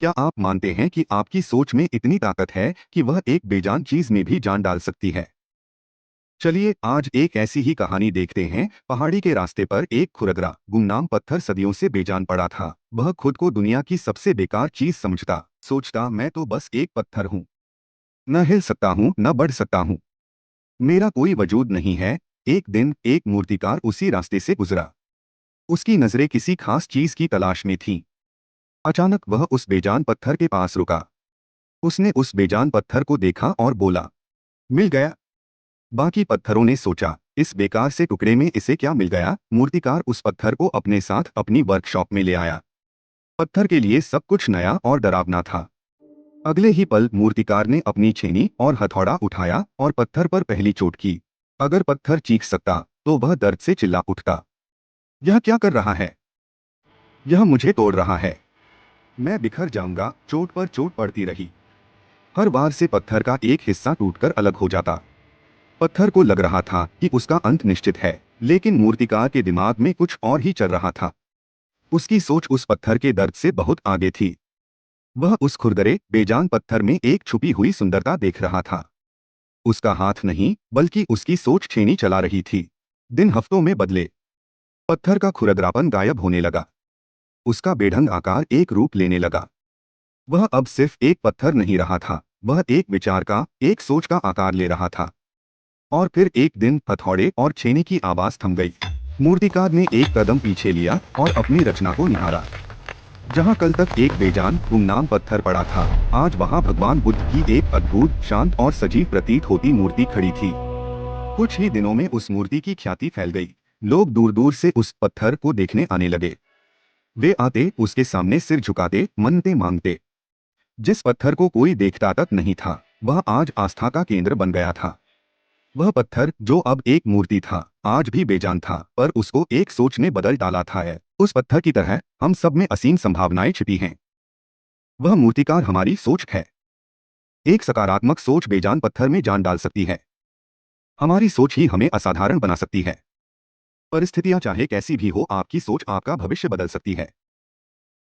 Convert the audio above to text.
क्या आप मानते हैं कि आपकी सोच में इतनी ताकत है कि वह एक बेजान चीज में भी जान डाल सकती है? चलिए आज एक ऐसी ही कहानी देखते हैं। पहाड़ी के रास्ते पर एक खुरदरा गुमनाम पत्थर सदियों से बेजान पड़ा था। वह खुद को दुनिया की सबसे बेकार चीज समझता, सोचता मैं तो बस एक पत्थर हूँ। न हिल सकता हूँ न बढ़ सकता हूँ। मेरा कोई वजूद नहीं है। एक दिन एक मूर्तिकार उसी रास्ते से गुजरा। उसकी नजरें किसी खास चीज की तलाश में थीं। अचानक वह उस बेजान पत्थर के पास रुका। उसने उस बेजान पत्थर को देखा और बोला, मिल गया। बाकी पत्थरों ने सोचा, इस बेकार से टुकड़े में इसे क्या मिल गया। मूर्तिकार उस पत्थर को अपने साथ अपनी वर्कशॉप में ले आया। पत्थर के लिए सब कुछ नया और डरावना था। अगले ही पल मूर्तिकार ने अपनी छेनी और हथौड़ा उठाया और पत्थर पर पहली चोट की। अगर पत्थर चीख सकता तो वह दर्द से चिल्ला उठता। यह क्या कर रहा है? यह मुझे तोड़ रहा है। मैं बिखर जाऊंगा। चोट पर चोट पड़ती रही। हर बार से पत्थर का एक हिस्सा टूटकर अलग हो जाता। पत्थर को लग रहा था कि उसका अंत निश्चित है, लेकिन मूर्तिकार के दिमाग में कुछ और ही चल रहा था। उसकी सोच उस पत्थर के दर्द से बहुत आगे थी। वह उस खुरदरे बेजान पत्थर में एक छुपी हुई सुंदरता देख रहा था। उसका हाथ नहीं, बल्कि उसकी सोच छेनी चला रही थी। दिन हफ्तों में बदले। पत्थर का खुरदरापन गायब होने लगा। उसका बेढंग आकार एक रूप लेने लगा। वह अब सिर्फ एक पत्थर नहीं रहा था, वह एक विचार का, एक सोच का आकार ले रहा था। और फिर एक दिन हथौड़े और छेनी की आवाज थम गई। मूर्तिकार ने एक कदम पीछे लिया और अपनी रचना को निहारा। जहां कल तक एक बेजान गुमनाम पत्थर पड़ा था, आज वहां भगवान बुद्ध की एक अद्भुत, शांत और सजीव प्रतीत होती मूर्ति खड़ी थी। कुछ ही दिनों में उस मूर्ति की ख्याति फैल गई। लोग दूर दूर से उस पत्थर को देखने आने लगे। वे आते, उसके सामने सिर झुकाते, मन्नतें मांगते। जिस पत्थर को कोई देखता तक नहीं था, वह आज आस्था का केंद्र बन गया था। वह पत्थर जो अब एक मूर्ति था, आज भी बेजान था, पर उसको एक सोच ने बदल डाला था। है उस पत्थर की तरह हम सब में असीम संभावनाएं छिपी हैं। वह मूर्तिकार हमारी सोच है। एक सकारात्मक सोच बेजान पत्थर में जान डाल सकती है। हमारी सोच ही हमें असाधारण बना सकती है। परिस्थितियां चाहे कैसी भी हो, आपकी सोच आपका भविष्य बदल सकती है।